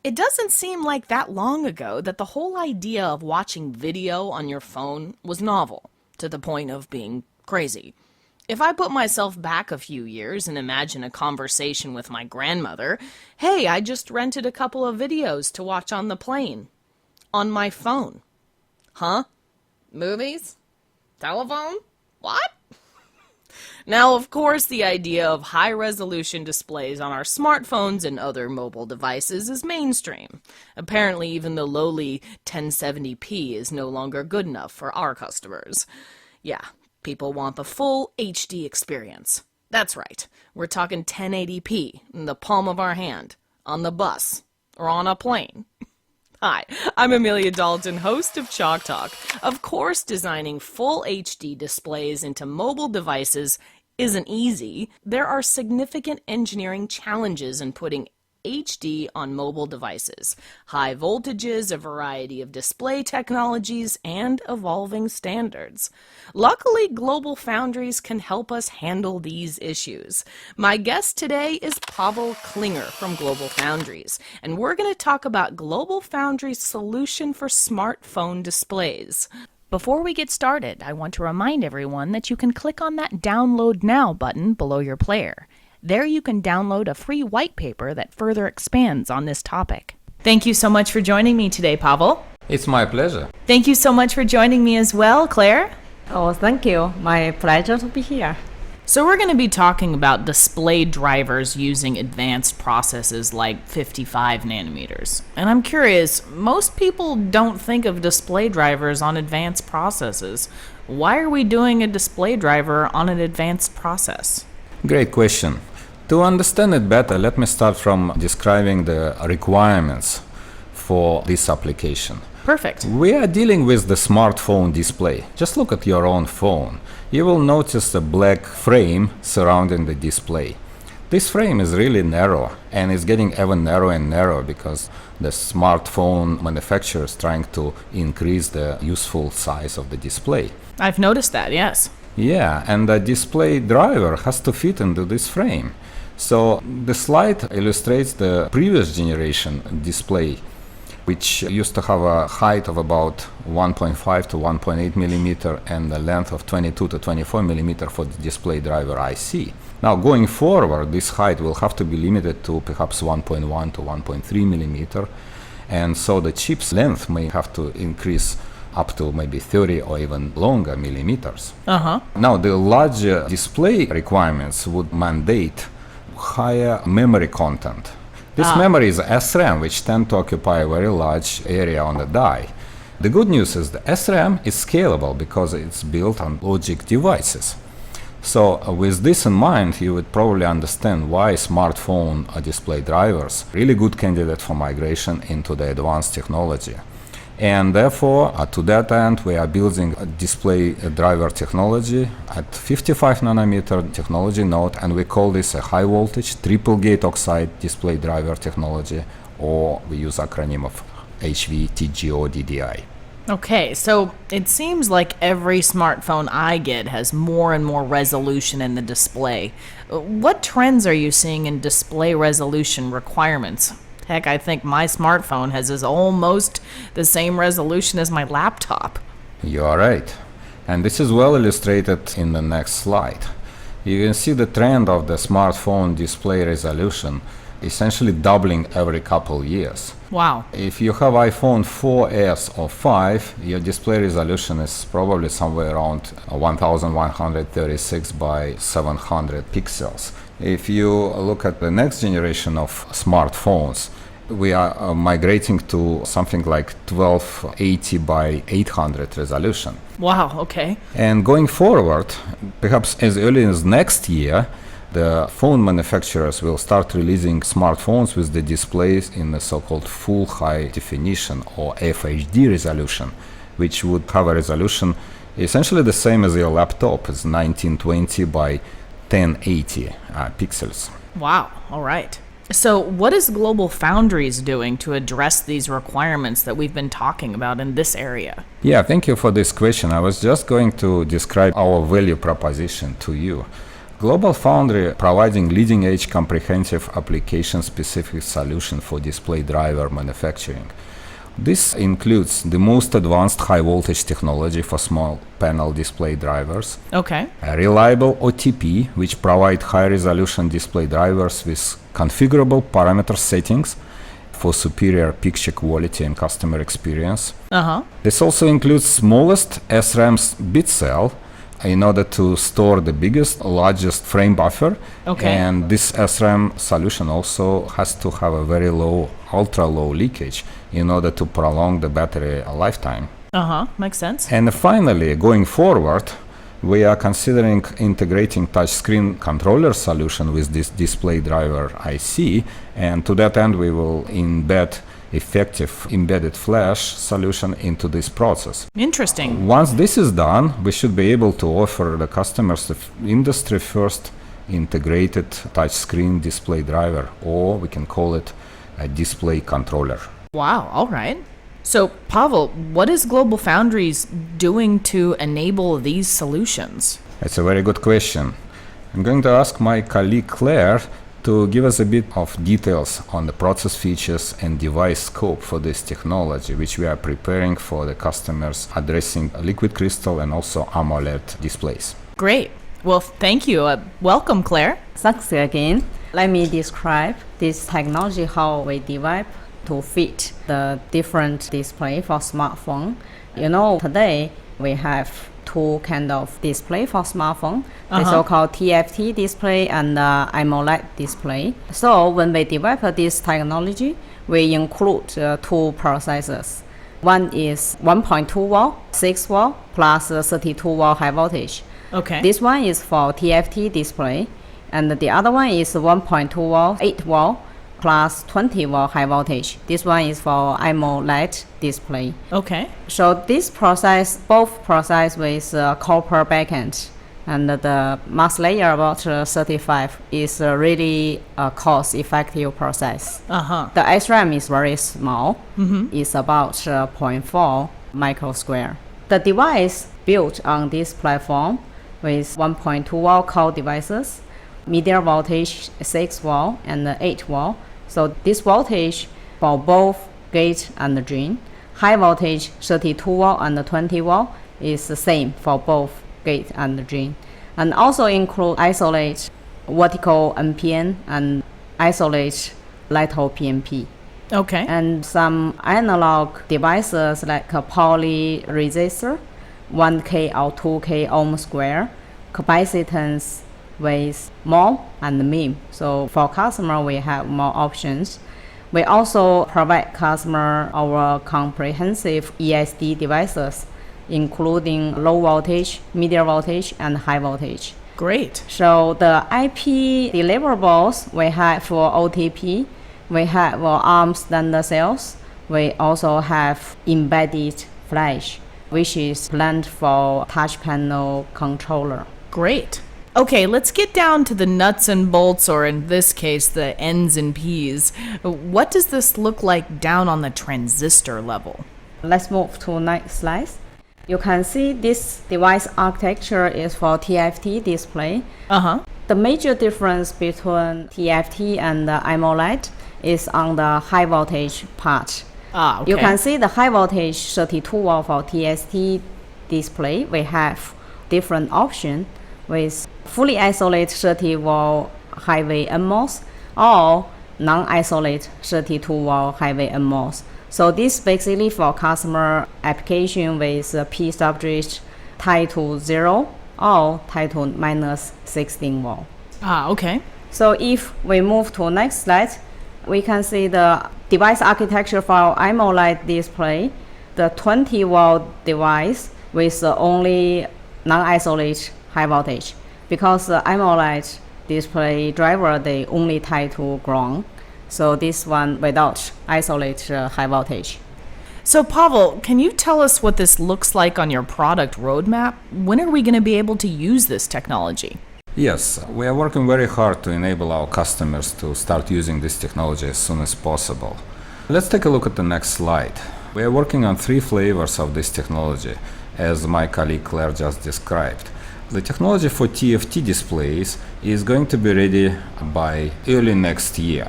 It doesn't seem like that long ago that the whole idea of watching video on your phone was novel, to the point of being crazy. If I put myself back a few years and imagine a conversation with my grandmother, hey, I just rented a couple of videos to watch on the plane. On my phone. Huh? Movies? Telephone? What? Now, of course, the idea of high-resolution displays on our smartphones and other mobile devices is mainstream. Apparently, even the lowly 1070p is no longer good enough for our customers. Yeah, people want the full HD experience. That's right, we're talking 1080p in the palm of our hand, on the bus, or on a plane. Hi, I'm Amelia Dalton, host of Chalk Talk. Of course, designing full HD displays into mobile devices isn't easy. There are significant engineering challenges in putting HD on mobile devices. High voltages, a variety of display technologies, and evolving standards. Luckily, GlobalFoundries can help us handle these issues. My guest today is Pavel Klinger from GlobalFoundries, and we're going to talk about GlobalFoundries' solution for smartphone displays. Before we get started, I want to remind everyone that you can click on that Download Now button below your player. There you can download a free white paper that further expands on this topic. Thank you so much for joining me today, Pavel. It's my pleasure. Thank you so much for joining me as well, Claire. Oh, thank you. My pleasure to be here. So we're going to be talking about display drivers using advanced processes like 55 nanometers. And I'm curious, most people don't think of display drivers on advanced processes. Why are we doing a display driver on an advanced process? Great question. To understand it better, let me start from describing the requirements for this application. Perfect. We are dealing with the smartphone display. Just look at your own phone. You will notice a black frame surrounding the display. This frame is really narrow, and it's getting even narrower and narrower because the smartphone manufacturer is trying to increase the useful size of the display. I've noticed that, yes. Yeah, and the display driver has to fit into this frame. So the slide illustrates the previous generation display, which used to have a height of about 1.5 to 1.8 millimeter and a length of 22 to 24 millimeter for the display driver IC. Now, going forward, this height will have to be limited to perhaps 1.1 to 1.3 millimeter, and so the chip's length may have to increase up to maybe 30 or even longer millimeters. Now, the larger display requirements would mandate higher memory content. This memory is SRAM, which tend to occupy a very large area on the die. The good news is the SRAM is scalable because it's built on logic devices. So with this in mind, you would probably understand why smartphone display drivers really good candidate for migration into the advanced technology. And therefore, to that end, we are building a display driver technology at 55 nanometer technology node, and we call this a high voltage triple gate oxide display driver technology, or we use acronym of HV TGO DDI. Okay, so it seems like every smartphone I get has more and more resolution in the display. What trends are you seeing in display resolution requirements? Heck, I think my smartphone has almost the same resolution as my laptop. You are right. And this is well illustrated in the next slide. You can see the trend of the smartphone display resolution essentially doubling every couple years. Wow. If you have iPhone 4S or 5, your display resolution is probably somewhere around 1136 by 700 pixels. If you look at the next generation of smartphones, we are migrating to something like 1280 by 800 resolution. Wow, okay. And going forward, perhaps as early as next year, the phone manufacturers will start releasing smartphones with the displays in the so-called full high definition or FHD resolution, which would have a resolution essentially the same as your laptop. It's 1920 by 1080 pixels. Wow, all right. So, what is GlobalFoundries doing to address these requirements that we've been talking about in this area? Yeah, thank you for this question. I was just going to describe our value proposition to you. GlobalFoundries providing leading-edge comprehensive application-specific solution for display driver manufacturing. This includes the most advanced high-voltage technology for small panel display drivers, Okay. a reliable OTP, which provide high-resolution display drivers with configurable parameter settings for superior picture quality and customer experience. This also includes smallest SRAM's bit cell in order to store the largest frame buffer. Okay. And this SRAM solution also has to have a very low, ultra low leakage in order to prolong the battery lifetime. Makes sense. And finally, going forward, we are considering integrating touchscreen controller solution with this display driver IC, and to that end we will embed effective embedded flash solution into this process. Interesting. Once this is done, we should be able to offer the customers the industry first integrated touchscreen display driver, or we can call it a display controller. Wow, all right. So, Pavel, what is GlobalFoundries doing to enable these solutions? It's a very good question. I'm going to ask my colleague Claire to give us a bit of details on the process features and device scope for this technology, which we are preparing for the customers addressing liquid crystal and also AMOLED displays. Great. Well, thank you. Welcome, Claire. Thanks again. Let me describe this technology, how we develop to fit the different display for smartphone. Today we have two kind of display for smartphone, the so-called TFT display and AMOLED display. So when we develop this technology, we include two processors. One is 1.2 volt, 6 volt plus 32 volt high voltage. Okay. This one is for TFT display, and the other one is 1.2 volt, 8 volt plus 20 volt high voltage. This one is for AMOLED display. Okay. So both process with copper backend, and the mask layer about 35 is really a cost-effective process. The SRAM is very small. It's about 0.4 microsquare. The device built on this platform with 1.2 volt core devices, medium voltage 6 volt and 8 volt. So this voltage for both gate and drain. High voltage 32 volt and 20 volt is the same for both gate and drain. And also include isolate vertical NPN and isolate lateral PNP. Okay. And some analog devices like a poly resistor, 1K or 2K ohm square, capacitance with more and min. So for customer, we have more options. We also provide customer our comprehensive ESD devices, including low voltage, medium voltage, and high voltage. Great. So the IP deliverables we have for OTP, we have for ARM standard cells. We also have embedded flash, which is planned for touch panel controller. Great. Okay, let's get down to the nuts and bolts, or in this case, the N's and P's. What does this look like down on the transistor level? Let's move to next slide. You can see this device architecture is for TFT display. The major difference between TFT and the AMOLED is on the high voltage part. Okay. You can see the high voltage 32 volt for TFT display. We have different option with fully isolate 30 volt high-way NMOS or non-isolate 32 volt high-way NMOS. So this basically for customer application with P substrate tied to 0 or tied to minus 16 volt. Okay. So if we move to next slide, we can see the device architecture for AMOLED display, the 20 volt device with only non-isolate high voltage, because the AMOLED display driver they only tie to ground, so this one without isolate high voltage. So Pavel, can you tell us what this looks like on your product roadmap? When are we going to be able to use this technology? Yes, we are working very hard to enable our customers to start using this technology as soon as possible. Let's take a look at the next slide. We are working on 3 flavors of this technology, as my colleague Claire just described. The technology for TFT displays is going to be ready by early next year.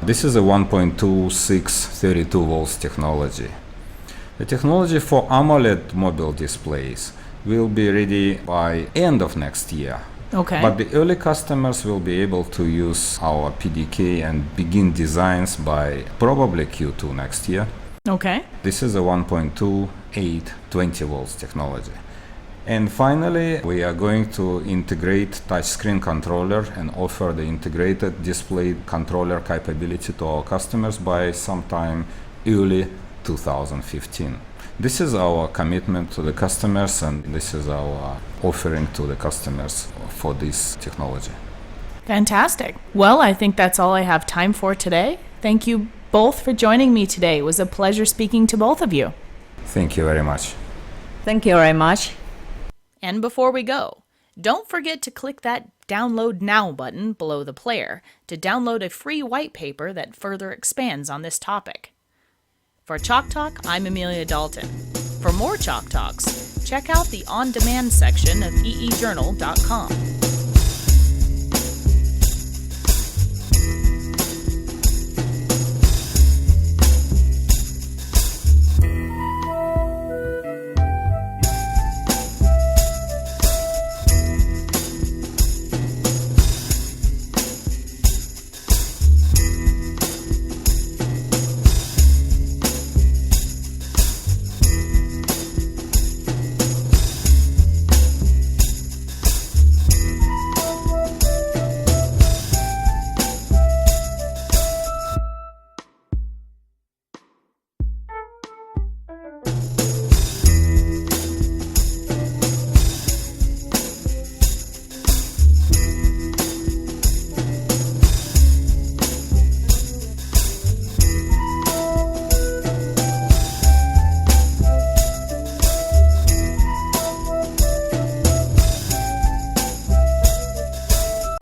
This is a 1.26 32 volts technology. The technology for AMOLED mobile displays will be ready by end of next year. Okay. But the early customers will be able to use our PDK and begin designs by probably Q2 next year. Okay. This is a 1.28 20 volts technology. And finally, we are going to integrate touchscreen controller and offer the integrated display controller capability to our customers by sometime early 2015. This is our commitment to the customers, and this is our offering to the customers for this technology. Fantastic. Well, I think that's all I have time for today. Thank you both for joining me today. It was a pleasure speaking to both of you. Thank you very much. Thank you very much. And before we go, don't forget to click that Download Now button below the player to download a free white paper that further expands on this topic. For Chalk Talk, I'm Amelia Dalton. For more Chalk Talks, check out the on-demand section of eejournal.com.